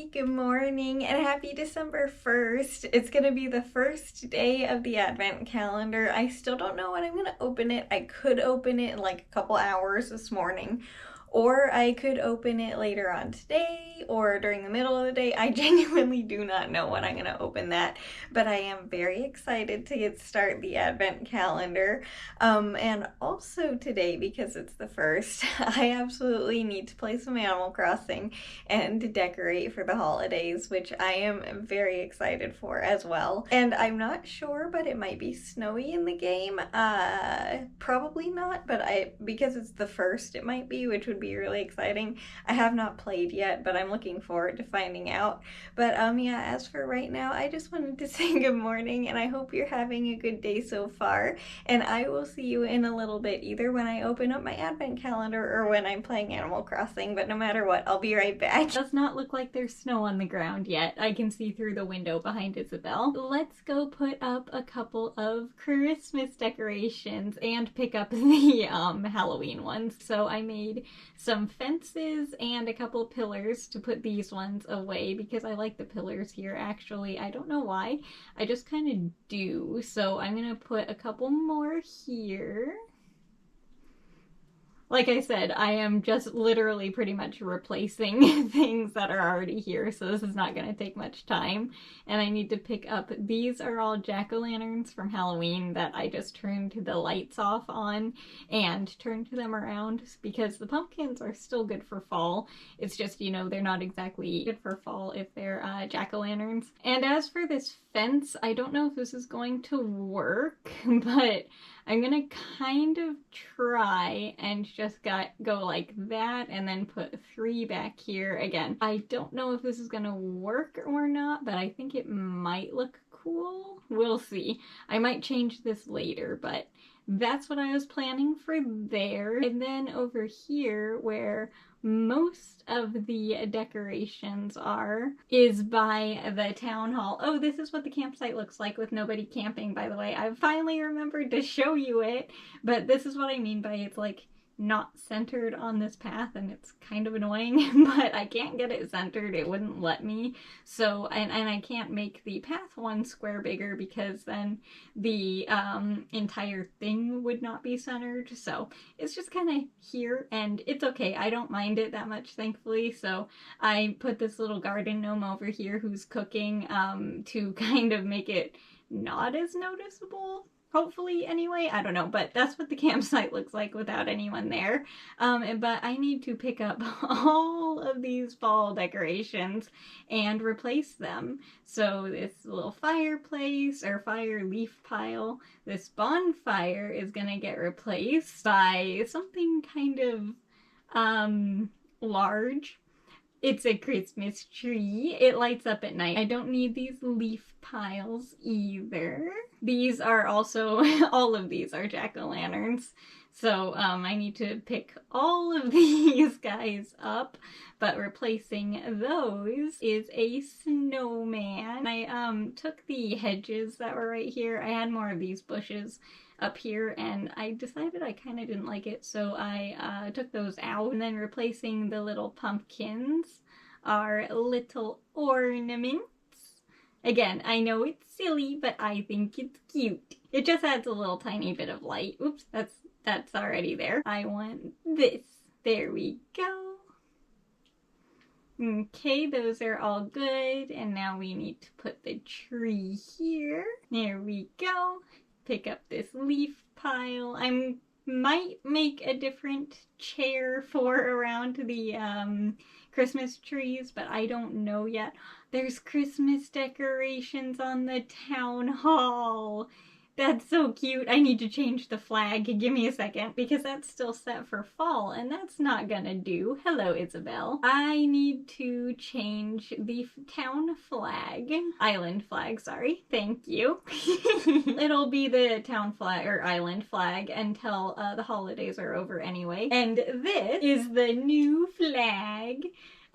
everybody. Good morning and happy December 1st. It's gonna be the first day of the advent calendar. I still don't know when I'm gonna open it. I could open it in like a couple hours this morning, or I could open it later on today or during the middle of the day. I genuinely do not know when I'm gonna open that, but I am very excited to start the advent calendar. And also today, because it's the first, I absolutely need to play some Animal Crossing and decorate for the holidays, which I am very excited for as well. And I'm not sure, but it might be snowy in the game. Probably not, but because it's the first, it might be, which would be really exciting. I have not played yet, but I'm looking forward to finding out. But yeah, as for right now, I just wanted to say good morning, and I hope you're having a good day so far. And I will see you in a little bit, either when I open up my advent calendar or when I'm playing Animal Crossing, but no matter what, I'll be right back. It does not look like there's snow on the ground yet. I can see through the window behind Isabel. Let's go put up a couple of Christmas decorations and pick up the Halloween ones. So I made some fences and a couple pillars to put these ones away because I like the pillars here actually. I don't know why. I just kind of do. So I'm gonna put a couple more here. Like I said, I am just literally pretty much replacing things that are already here, so this is not going to take much time. And I need to pick up, these are all jack-o'-lanterns from Halloween that I just turned the lights off on and turned them around because the pumpkins are still good for fall. It's just, you know, they're not exactly good for fall if they're jack-o'-lanterns. And as for this fence, I don't know if this is going to work, but I'm gonna kind of try and just go like that and then put 3 back here. Again, I don't know if this is gonna work or not, but I think it might look cool. We'll see. I might change this later, but that's what I was planning for there. And then over here, where most of the decorations are, is by the town hall. Oh, this is what the campsite looks like with nobody camping, by the way. I finally remembered to show you it, but this is what I mean by it's like not centered on this path, and it's kind of annoying, but I can't get it centered. It wouldn't let me. So, and I can't make the path 1 square bigger because then the entire thing would not be centered. So it's just kind of here, and it's okay. I don't mind it that much, thankfully. So I put this little garden gnome over here who's cooking to kind of make it not as noticeable. Hopefully, anyway. I don't know, but that's what the campsite looks like without anyone there. But I need to pick up all of these fall decorations and replace them. So this little fireplace or fire leaf pile, this bonfire is gonna get replaced by something kind of large. It's a Christmas tree. It lights up at night. I don't need these leaf piles either. These are also, all of these are jack-o'-lanterns. So I need to pick all of these guys up, but replacing those is a snowman. I took the hedges that were right here. I had more of these bushes up here and I decided I kind of didn't like it, so I took those out. And then replacing the little pumpkins are little ornaments. Again, I know it's silly, but I think it's cute. It just adds a little tiny bit of light. Oops, that's already there. I want this. There we go. Okay, those are all good, and now we need to put the tree here. There we go. Pick up this leaf pile. I might make a different chair for around the Christmas trees, but I don't know yet. There's Christmas decorations on the town hall. That's so cute. I need to change the flag. Give me a second, because that's still set for fall, and that's not gonna do. Hello, Isabel. I need to change the town flag. Island flag, sorry. Thank you. It'll be the town flag, or island flag, until the holidays are over anyway. And this is the new flag.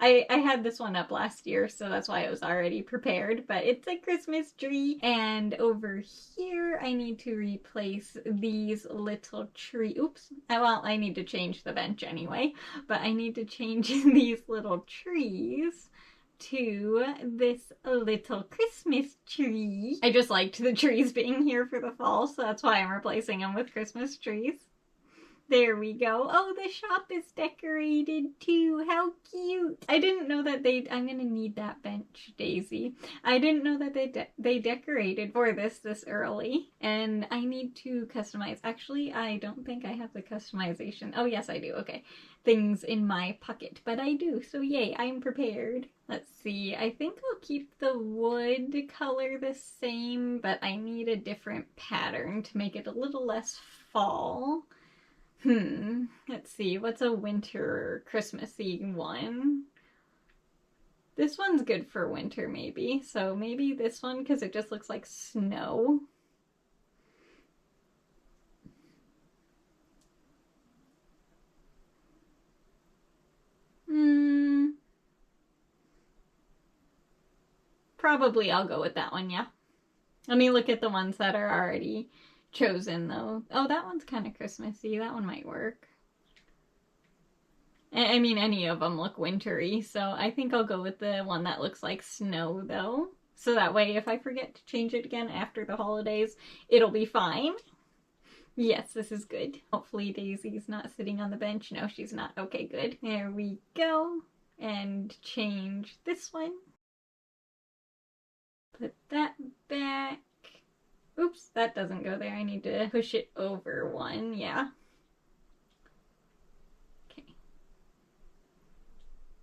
I had this one up last year, so that's why I was already prepared, but it's a Christmas tree. And over here, I need to replace these little tree. Oops. Well, I need to change the bench anyway, but I need to change these little trees to this little Christmas tree. I just liked the trees being here for the fall, so that's why I'm replacing them with Christmas trees. There we go. Oh, the shop is decorated too. How cute. I didn't know that I'm gonna need that bench, Daisy. I didn't know that they decorated for this early. And I need to customize. Actually, I don't think I have the customization. Oh, yes, I do. Okay. Things in my pocket, but I do. So yay, I'm prepared. Let's see. I think I'll keep the wood color the same, but I need a different pattern to make it a little less fall. Let's see, what's a winter Christmassy one? This one's good for winter, maybe. So maybe this one, because it just looks like snow. Probably I'll go with that one, yeah. Let me look at the ones that are already chosen, though. Oh, that one's kind of Christmassy. That one might work. I mean, any of them look wintry, so I think I'll go with the one that looks like snow, though. So that way, if I forget to change it again after the holidays, it'll be fine. Yes, this is good. Hopefully Daisy's not sitting on the bench. No, she's not. Okay, good. There we go. And change this one. Put that back. Oops, that doesn't go there. I need to push it over one. Yeah. Okay.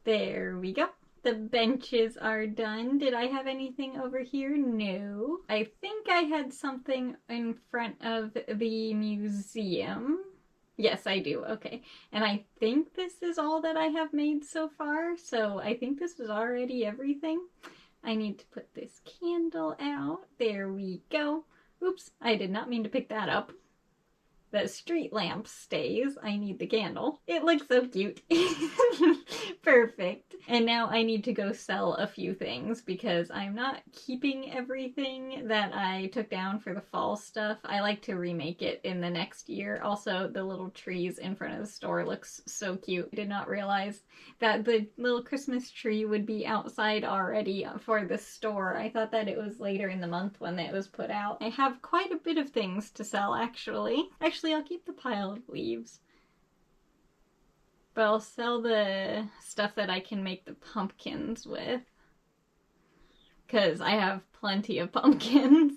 There we go. The benches are done. Did I have anything over here? No. I think I had something in front of the museum. Yes, I do. Okay. And I think this is all that I have made so far. So I think this is already everything. I need to put this candle out. There we go. Oops, I did not mean to pick that up. The street lamp stays. I need the candle. It looks so cute. Perfect. And now I need to go sell a few things because I'm not keeping everything that I took down for the fall stuff. I like to remake it in the next year. Also, the little trees in front of the store looks so cute. I did not realize that the little Christmas tree would be outside already for the store. I thought that it was later in the month when it was put out. I have quite a bit of things to sell, actually. Actually, I'll keep the pile of leaves. But I'll sell the stuff that I can make the pumpkins with. Because I have plenty of pumpkins.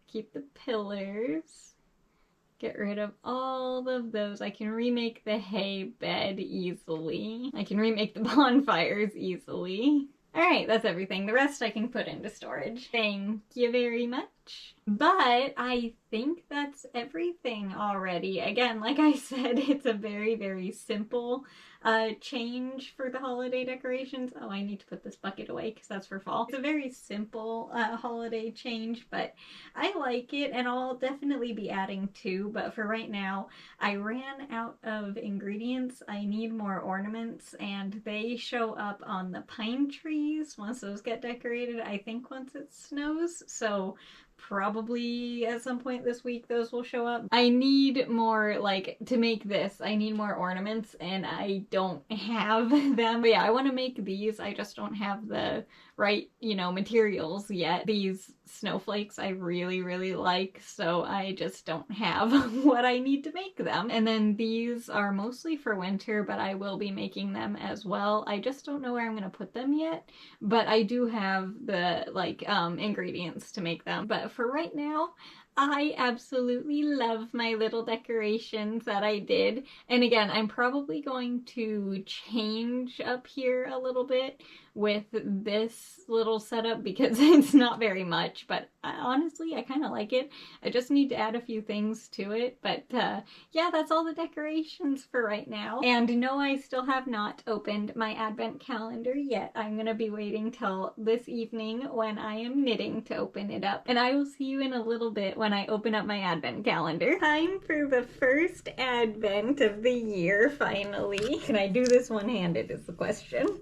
Keep the pillars. Get rid of all of those. I can remake the hay bed easily. I can remake the bonfires easily. Alright, that's everything. The rest I can put into storage. Thank you very much. But I think that's everything already. Again, like I said, it's a very, very simple change for the holiday decorations. Oh, I need to put this bucket away because that's for fall. It's a very simple holiday change, but I like it and I'll definitely be adding to. But for right now, I ran out of ingredients. I need more ornaments and they show up on the pine trees once those get decorated. I think once it snows. So probably at some point this week those will show up. I need more, like, to make this, I need more ornaments and I don't have them. But yeah, I want to make these. I just don't have the right, you know, materials yet. These snowflakes I really, really like, so I just don't have what I need to make them. And then these are mostly for winter, but I will be making them as well. I just don't know where I'm going to put them yet, but I do have the, like, ingredients to make them. But for right now, I absolutely love my little decorations that I did. And again, I'm probably going to change up here a little bit with this little setup because it's not very much, but honestly, I kind of like it. I just need to add a few things to it, but yeah, that's all the decorations for right now. And no, I still have not opened my advent calendar yet. I'm gonna be waiting till this evening when I am knitting to open it up, and I will see you in a little bit when I open up my advent calendar. Time for the first advent of the year, finally. Can I do this one-handed is the question.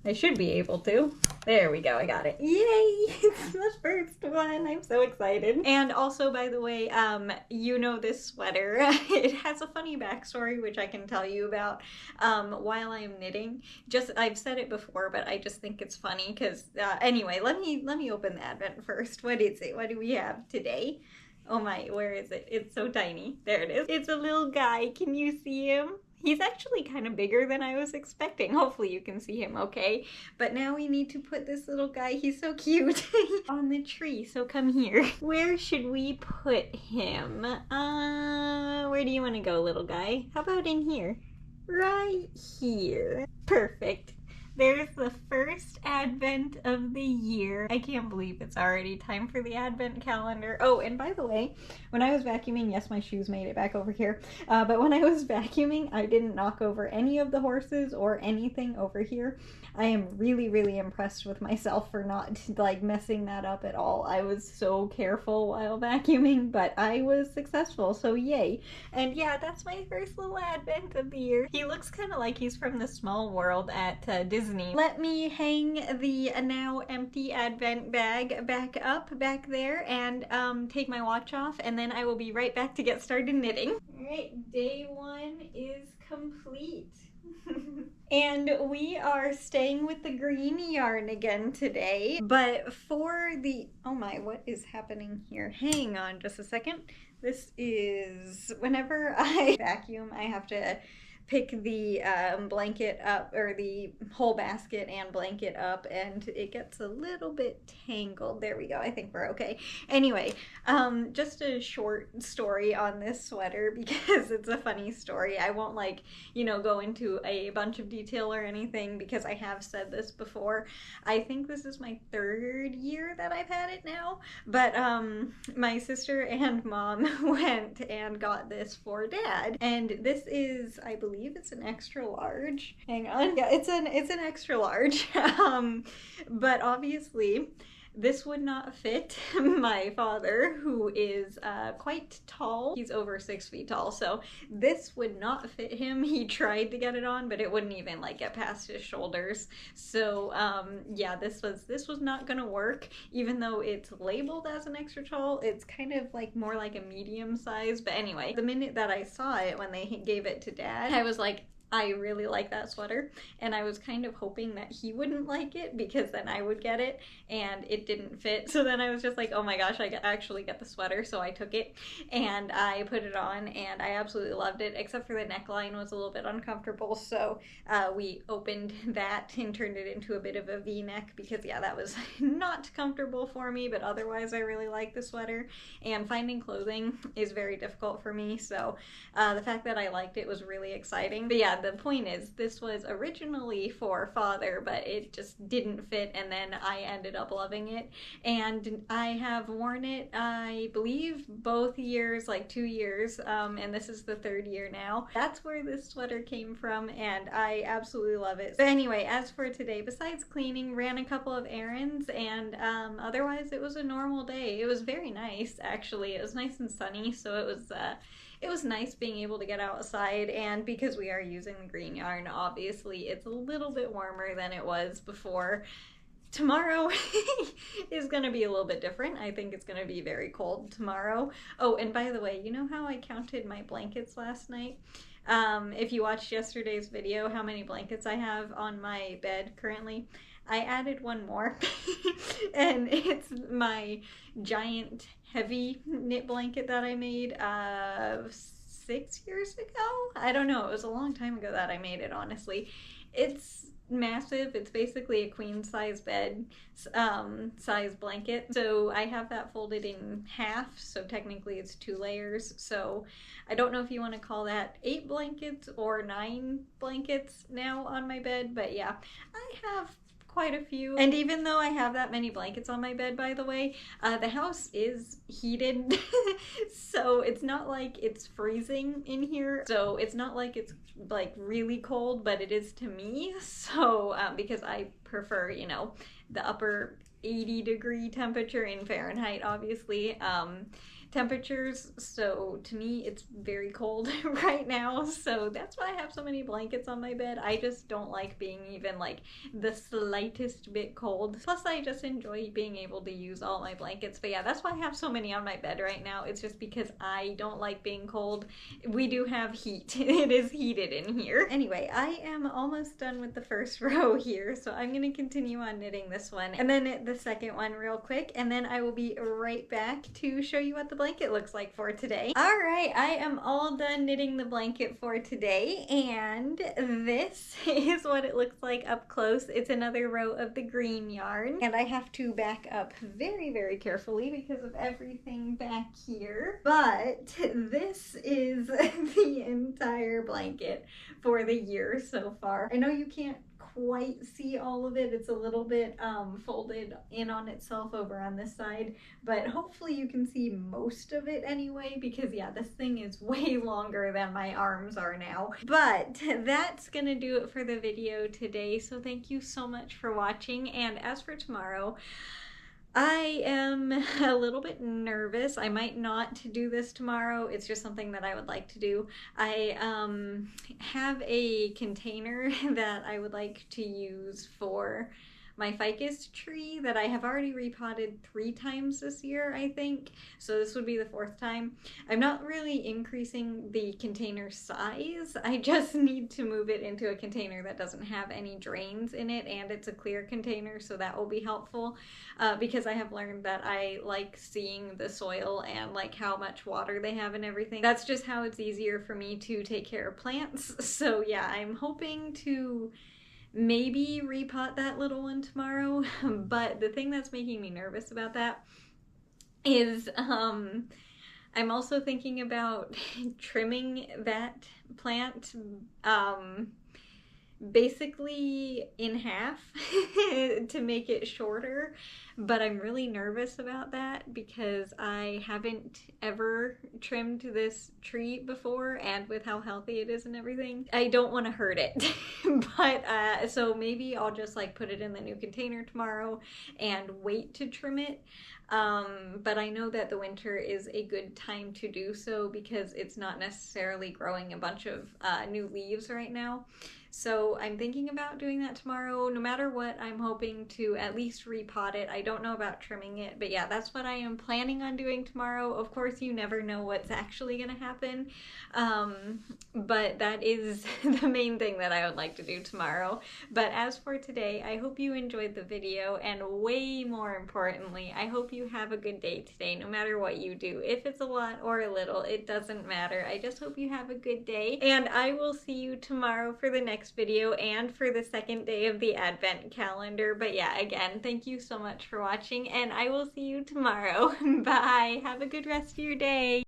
I should be able to. There we go, I got it. Yay! It's the first one. I'm so excited. And also, by the way, you know this sweater. It has a funny backstory, which I can tell you about while I'm knitting. I've said it before, but I just think it's funny because, anyway, let me open the advent first. What is it? What do we have today? Oh my, where is it? It's so tiny. There it is. It's a little guy. Can you see him? He's actually kind of bigger than I was expecting. Hopefully you can see him okay. But now we need to put this little guy, he's so cute, on the tree. So come here. Where should we put him? Where do you want to go, little guy? How about in here? Right here. Perfect. There's the first advent of the year. I can't believe it's already time for the advent calendar. Oh, and by the way, when I was vacuuming, yes, my shoes made it back over here, but when I was vacuuming, I didn't knock over any of the horses or anything over here. I am really, really impressed with myself for not like messing that up at all. I was so careful while vacuuming, but I was successful, so yay. And yeah, that's my first little advent of the year. He looks kind of like he's from the Small World at Disney. Let me hang the now empty advent bag back up back there and take my watch off, and then I will be right back to get started knitting. All right, day one is complete. And we are staying with the green yarn again today, but for the, oh my, what is happening here? Hang on just a second. This is, whenever I vacuum, I have to pick the blanket up, or the whole basket and blanket up, and it gets a little bit tangled. There we go. I think we're okay. Anyway, just a short story on this sweater because it's a funny story. I won't go into a bunch of detail or anything because I have said this before. I think this is my 3rd year that I've had it now, but my sister and mom went and got this for Dad, and this is, I believe it's an extra large. Hang on. Yeah, it's an extra large. But obviously this would not fit my father, who is quite tall. He's over 6 feet tall, so this would not fit him. He tried to get it on, but it wouldn't even get past his shoulders. So yeah, this was not gonna work. Even though it's labeled as an extra tall, it's kind of more like a medium size. But anyway, the minute that I saw it when they gave it to Dad, I was like, I really like that sweater, and I was kind of hoping that he wouldn't like it because then I would get it, and it didn't fit. So then I was just like, oh my gosh, I actually get the sweater. So I took it and I put it on, and I absolutely loved it, except for the neckline was a little bit uncomfortable. So we opened that and turned it into a bit of a V-neck because yeah, that was not comfortable for me, but otherwise I really like the sweater, and finding clothing is very difficult for me. So the fact that I liked it was really exciting. But yeah, the point is, this was originally for Father, but it just didn't fit, and then I ended up loving it, and I have worn it, I believe, both years, 2 years, and this is the 3rd year now. That's where this sweater came from, and I absolutely love it. But anyway, as for today, besides cleaning, ran a couple of errands, and otherwise it was a normal day. It was very nice, actually. It was nice and sunny, so it was nice being able to get outside, and because we are using the green yarn, obviously it's a little bit warmer than it was before. Tomorrow is going to be a little bit different. I think it's going to be very cold tomorrow. Oh, and by the way, you know how I counted my blankets last night? If you watched yesterday's video, how many blankets I have on my bed currently, I added one more, and it's my giant heavy knit blanket that I made 6 years ago? I don't know, it was a long time ago that I made it, honestly. It's massive. It's basically a queen size bed size blanket. So I have that folded in half, so technically it's 2 layers. So I don't know if you want to call that 8 blankets or 9 blankets now on my bed, but yeah, I have quite a few. And even though I have that many blankets on my bed, by the way, the house is heated so it's not like it's freezing in here, so it's not like it's really cold, but it is to me. So because I prefer, you know, the upper 80-degree temperature in Fahrenheit, obviously. Temperatures, so to me it's very cold right now, so that's why I have so many blankets on my bed. I just don't like being even like the slightest bit cold, plus I just enjoy being able to use all my blankets. But yeah, that's why I have so many on my bed right now. It's just because I don't like being cold. We do have heat. It is heated in here. Anyway, I am almost done with the first row here, so I'm gonna continue on knitting this one and then the second one real quick, and then I will be right back to show you what the blanket looks like for today. All right, I am all done knitting the blanket for today, and this is what it looks like up close. It's another row of the green yarn, and I have to back up very, very carefully because of everything back here. But this is the entire blanket for the year so far. I know you can't quite see all of it. It's a little bit folded in on itself over on this side, but hopefully you can see most of it anyway, because yeah, this thing is way longer than my arms are now. But that's gonna do it for the video today, so thank you so much for watching. And as for tomorrow, I am a little bit nervous. I might not do this tomorrow. It's just something that I would like to do. I have a container that I would like to use for my ficus tree that I have already repotted 3 times this year, I think. So this would be the 4th time. I'm not really increasing the container size. I just need to move it into a container that doesn't have any drains in it, and it's a clear container, so that will be helpful because I have learned that I like seeing the soil and like how much water they have and everything. That's just how it's easier for me to take care of plants. So yeah, I'm hoping to maybe repot that little one tomorrow, but the thing that's making me nervous about that is I'm also thinking about trimming that plant basically in half to make it shorter, but I'm really nervous about that because I haven't ever trimmed this tree before, and with how healthy it is and everything, I don't want to hurt it. But so maybe I'll just like put it in the new container tomorrow and wait to trim it. But I know that the winter is a good time to do so because it's not necessarily growing a bunch of new leaves right now. So I'm thinking about doing that tomorrow. No matter what, I'm hoping to at least repot it. I don't know about trimming it, but yeah, that's what I am planning on doing tomorrow. Of course, you never know what's actually gonna happen, but that is the main thing that I would like to do tomorrow. But as for today, I hope you enjoyed the video, and way more importantly, I hope you have a good day today, no matter what you do. If it's a lot or a little, it doesn't matter. I just hope you have a good day, and I will see you tomorrow for the next video and for the second day of the Advent calendar. But yeah, again, thank you so much for watching, and I will see you tomorrow. Bye. Have a good rest of your day.